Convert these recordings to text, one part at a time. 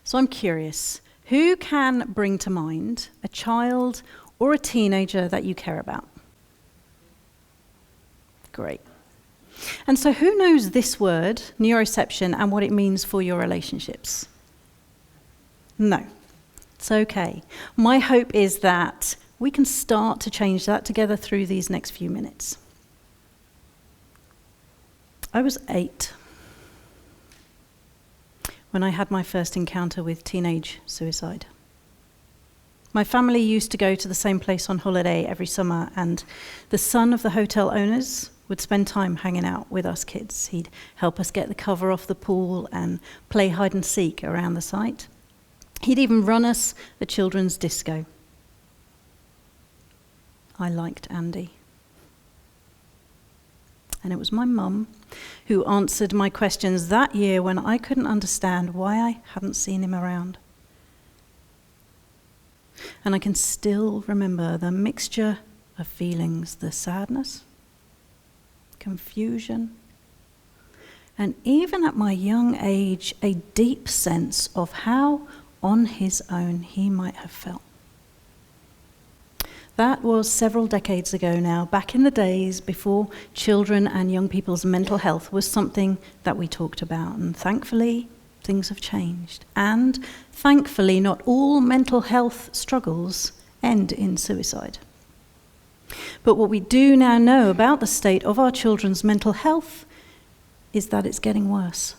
So I'm curious, who can bring to mind a child or a teenager that you care about? Great. And so who knows this word, neuroception, and what it means for your relationships? No, it's okay. My hope is that we can start to change that together through these next few minutes. I was 8 when I had my first encounter with teenage suicide. My family used to go to the same place on holiday every summer, and the son of the hotel owners would spend time hanging out with us kids. He'd help us get the cover off the pool and play hide and seek around the site. He'd even run us a children's disco. I liked Andy. And it was my mum who answered my questions that year when I couldn't understand why I hadn't seen him around. And I can still remember the mixture of feelings, the sadness, confusion, and even at my young age, a deep sense of how on his own he might have felt. That was several decades ago now, back in the days before children and young people's mental health was something that we talked about. And thankfully, things have changed. And thankfully, not all mental health struggles end in suicide. But what we do now know about the state of our children's mental health is that it's getting worse.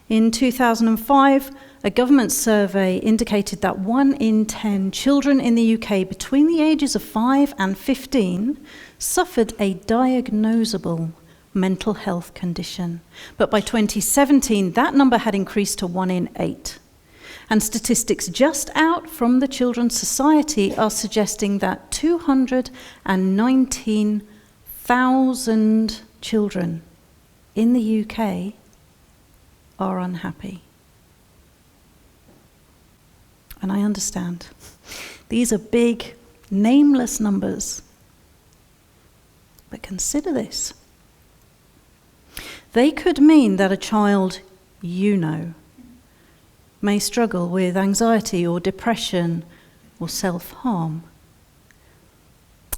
In 2005, a government survey indicated that 1 in 10 children in the UK between the ages of 5 and 15 suffered a diagnosable mental health condition. But by 2017, that number had increased to 1 in 8. And statistics just out from the Children's Society are suggesting that 219,000 children in the UK are unhappy. And I understand. These are big, nameless numbers. But consider this. They could mean that a child you know may struggle with anxiety or depression or self-harm,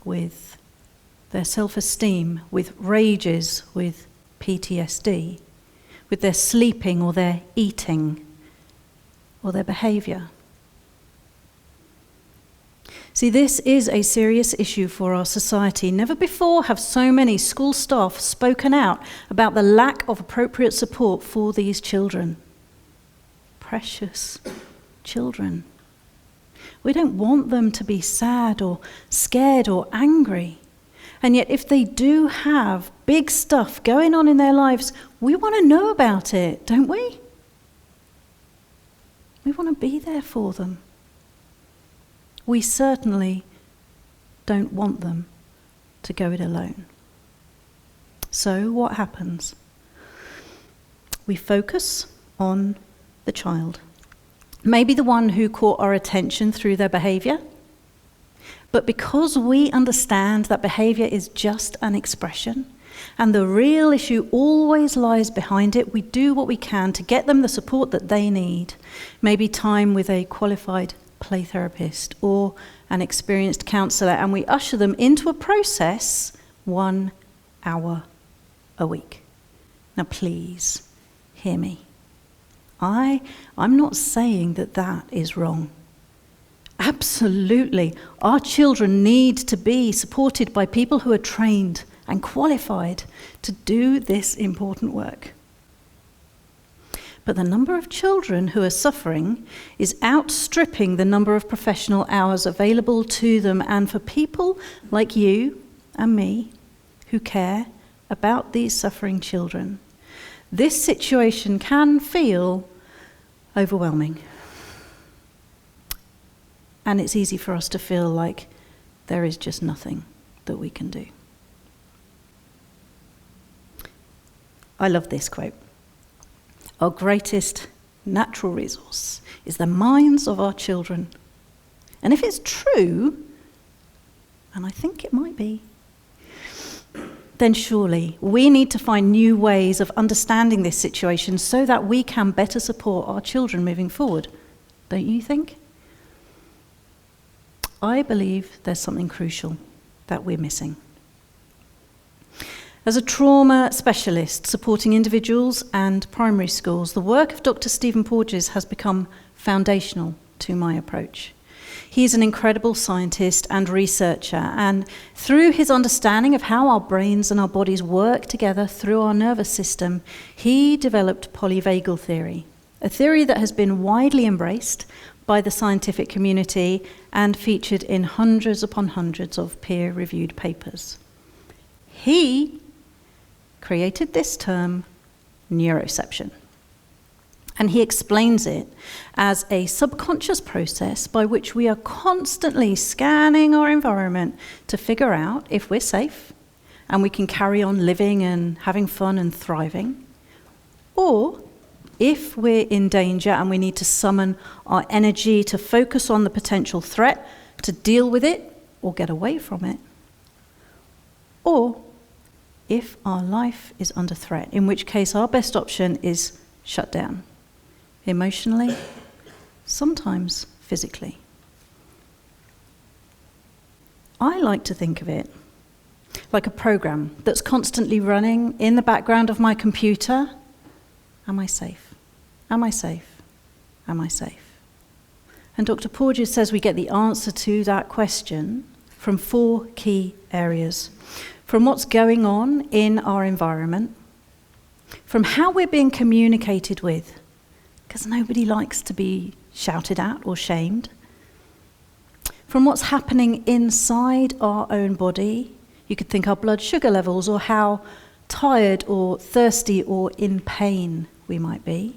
with their self-esteem, with rages, with PTSD, with their sleeping or their eating or their behaviour. See, this is a serious issue for our society. Never before have so many school staff spoken out about the lack of appropriate support for these children. Precious children. We don't want them to be sad or scared or angry. And yet if they do have big stuff going on in their lives, we want to know about it, don't we? We want to be there for them. We certainly don't want them to go it alone. So what happens? We focus on the child. Maybe the one who caught our attention through their behaviour. But because we understand that behaviour is just an expression, and the real issue always lies behind it, we do what we can to get them the support that they need. Maybe time with a qualified play therapist or an experienced counsellor, and we usher them into a process 1 hour a week. Now please, hear me. I'm not saying that that is wrong. Absolutely, our children need to be supported by people who are trained and qualified to do this important work. But the number of children who are suffering is outstripping the number of professional hours available to them, and for people like you and me who care about these suffering children, this situation can feel overwhelming. And it's easy for us to feel like there is just nothing that we can do. I love this quote. Our greatest natural resource is the minds of our children. And if it's true, and I think it might be, then surely we need to find new ways of understanding this situation so that we can better support our children moving forward. Don't you think? I believe there's something crucial that we're missing. As a trauma specialist supporting individuals and primary schools, the work of Dr. Stephen Porges has become foundational to my approach. He's an incredible scientist and researcher, and through his understanding of how our brains and our bodies work together through our nervous system, he developed polyvagal theory, a theory that has been widely embraced by the scientific community and featured in hundreds upon hundreds of peer-reviewed papers. He created this term, neuroception. And he explains it as a subconscious process by which we are constantly scanning our environment to figure out if we're safe and we can carry on living and having fun and thriving, or if we're in danger and we need to summon our energy to focus on the potential threat, to deal with it or get away from it, or if our life is under threat, in which case our best option is shut down, emotionally, sometimes physically. I like to think of it like a program that's constantly running in the background of my computer. Am I safe? Am I safe? Am I safe? And Dr. Porges says we get the answer to that question from 4 key areas. From what's going on in our environment, from how we're being communicated with, because nobody likes to be shouted at or shamed, from what's happening inside our own body. You could think our blood sugar levels or how tired or thirsty or in pain we might be,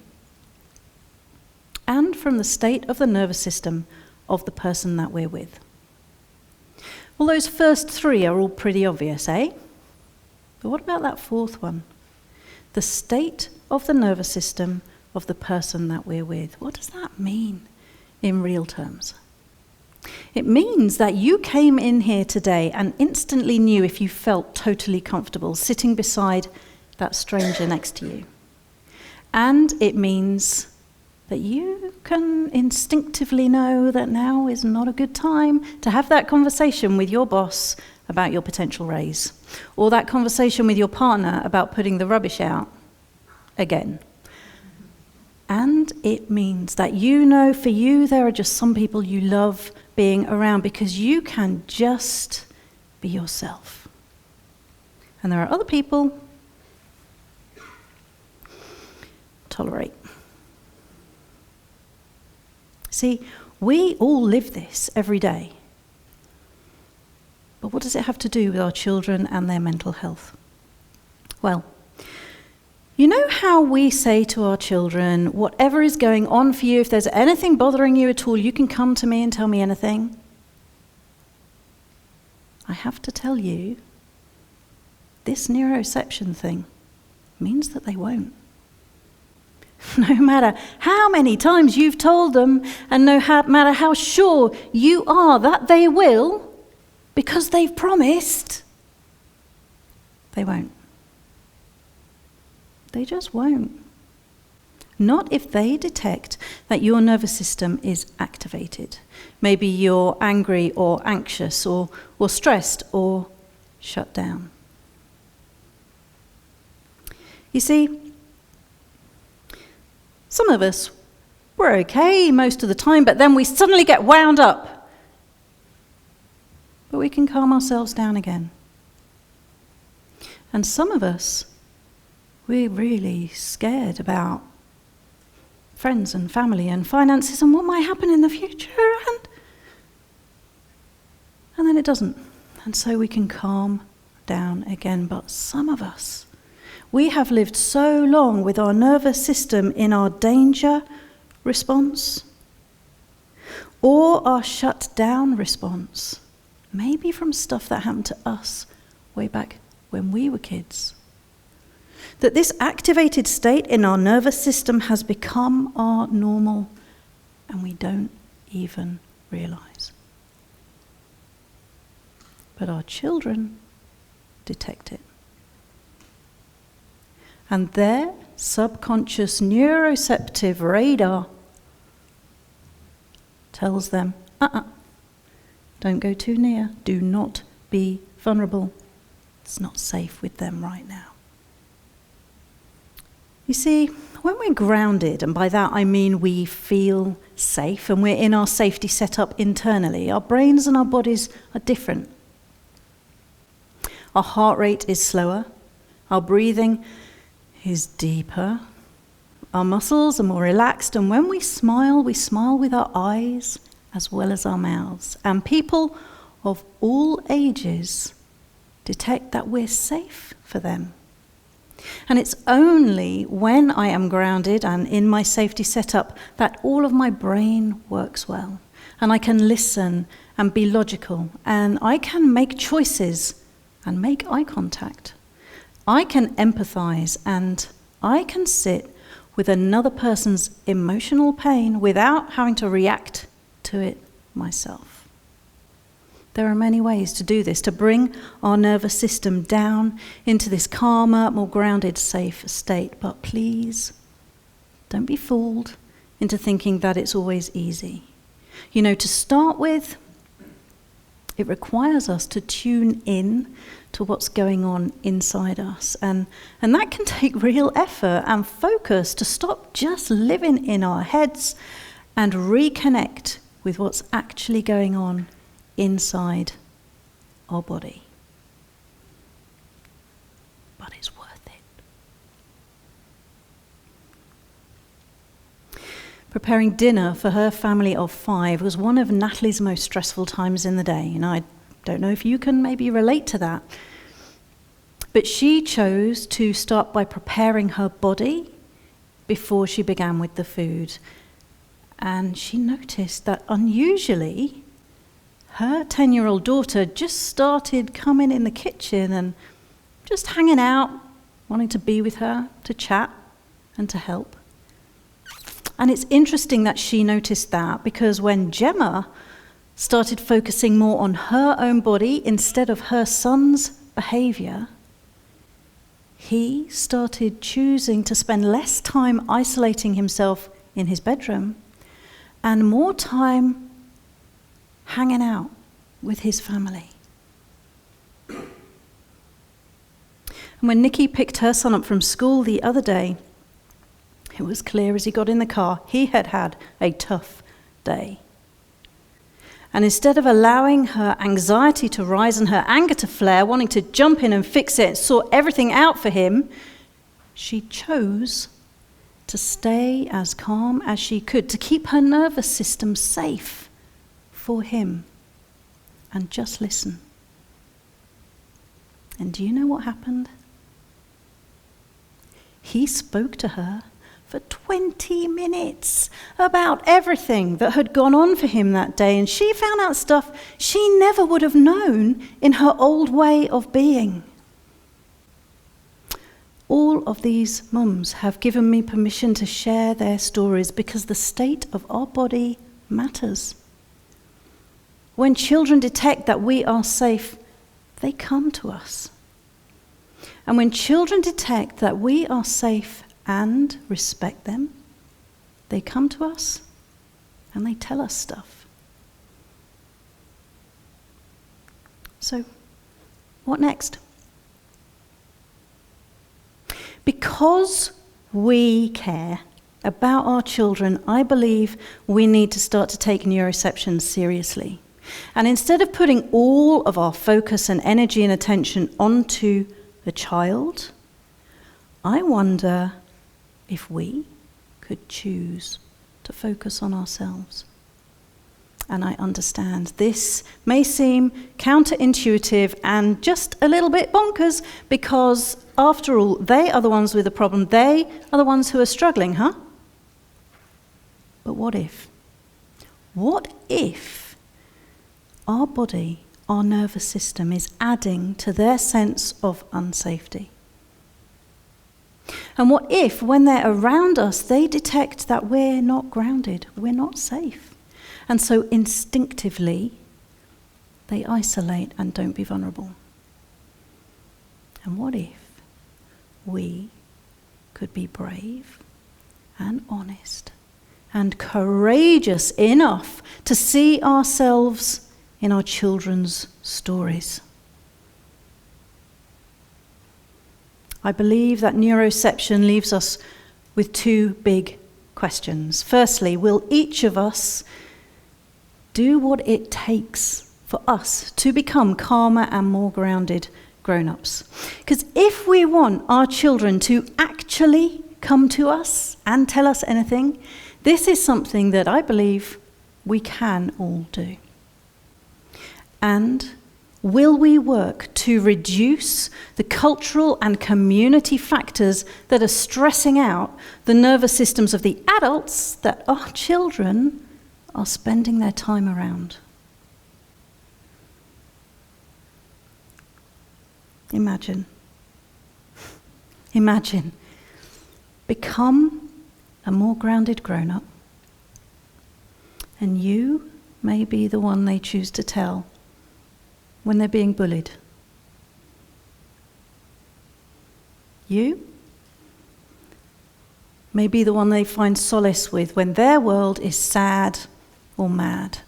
and from the state of the nervous system of the person that we're with. Well, those first 3 are all pretty obvious, eh? But what about that 4th one? The state of the nervous system of the person that we're with. What does that mean in real terms? It means that you came in here today and instantly knew if you felt totally comfortable sitting beside that stranger next to you. And it means that you can instinctively know that now is not a good time to have that conversation with your boss about your potential raise, or that conversation with your partner about putting the rubbish out again. And it means that you know for you there are just some people you love being around because you can just be yourself. And there are other people tolerate. See, we all live this every day. But what does it have to do with our children and their mental health? Well, you know how we say to our children, whatever is going on for you, if there's anything bothering you at all, you can come to me and tell me anything? I have to tell you, this neuroception thing means that they won't. No matter how many times you've told them, and no matter how sure you are that they will, because they've promised, they won't. They just won't. Not if they detect that your nervous system is activated. Maybe you're angry or anxious or stressed or shut down. You see, some of us, we're okay most of the time, but then we suddenly get wound up. But we can calm ourselves down again. And some of us, we're really scared about friends and family and finances and what might happen in the future, and then it doesn't. And so we can calm down again. But some of us, we have lived so long with our nervous system in our danger response or our shut down response, maybe from stuff that happened to us way back when we were kids, that this activated state in our nervous system has become our normal and we don't even realize. But our children detect it. And their subconscious neuroceptive radar tells them, don't go too near, do not be vulnerable. It's not safe with them right now. You see, when we're grounded, and by that I mean we feel safe and we're in our safety setup internally, our brains and our bodies are different. Our heart rate is slower, our breathing is deeper, our muscles are more relaxed, and when we smile with our eyes as well as our mouths. And people of all ages detect that we're safe for them. And it's only when I am grounded and in my safety setup that all of my brain works well. And I can listen and be logical. And I can make choices and make eye contact. I can empathize and I can sit with another person's emotional pain without having to react to it myself. There are many ways to do this, to bring our nervous system down into this calmer, more grounded, safe state. But please, don't be fooled into thinking that it's always easy. You know, to start with, it requires us to tune in to what's going on inside us. And that can take real effort and focus to stop just living in our heads and reconnect with what's actually going on inside our body. But it's worth it. Preparing dinner for her family of 5 was one of Natalie's most stressful times in the day, and I don't know if you can maybe relate to that. But she chose to start by preparing her body before she began with the food. And she noticed that unusually, her 10-year-old daughter just started coming in the kitchen and just hanging out, wanting to be with her, to chat and to help. And it's interesting that she noticed that, because when Gemma started focusing more on her own body instead of her son's behavior, he started choosing to spend less time isolating himself in his bedroom and more time hanging out with his family. And when Nikki picked her son up from school the other day, it was clear as he got in the car he had had a tough day. And instead of allowing her anxiety to rise and her anger to flare, wanting to jump in and fix it, sort everything out for him, she chose to stay as calm as she could, to keep her nervous system safe for him, and just listen. And do you know what happened? He spoke to her for 20 minutes about everything that had gone on for him that day, and she found out stuff she never would have known in her old way of being. All of these mums have given me permission to share their stories because the state of our body matters. When children detect that we are safe, they come to us. And when children detect that we are safe and respect them, they come to us and they tell us stuff. So, what next? Because we care about our children, I believe we need to start to take neuroception seriously. And instead of putting all of our focus and energy and attention onto the child, I wonder if we could choose to focus on ourselves. And I understand this may seem counterintuitive and just a little bit bonkers, because after all, they are the ones with the problem. They are the ones who are struggling, huh? But what if? What if our body, our nervous system is adding to their sense of unsafety? And what if, when they're around us, they detect that we're not grounded, we're not safe? And so instinctively, they isolate and don't be vulnerable. And what if we could be brave and honest and courageous enough to see ourselves in our children's stories. I believe that neuroception leaves us with two big questions. Firstly, will each of us do what it takes for us to become calmer and more grounded grown-ups? Because if we want our children to actually come to us and tell us anything, this is something that I believe we can all do. And will we work to reduce the cultural and community factors that are stressing out the nervous systems of the adults that our children are spending their time around? Imagine. Become a more grounded grown-up, and you may be the one they choose to tell when they're being bullied. You may be the one they find solace with when their world is sad or mad.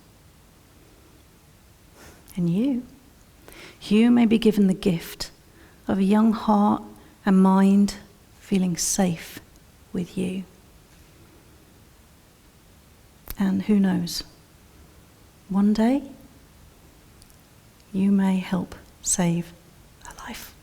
And you may be given the gift of a young heart and mind feeling safe with you. And who knows, one day you may help save a life.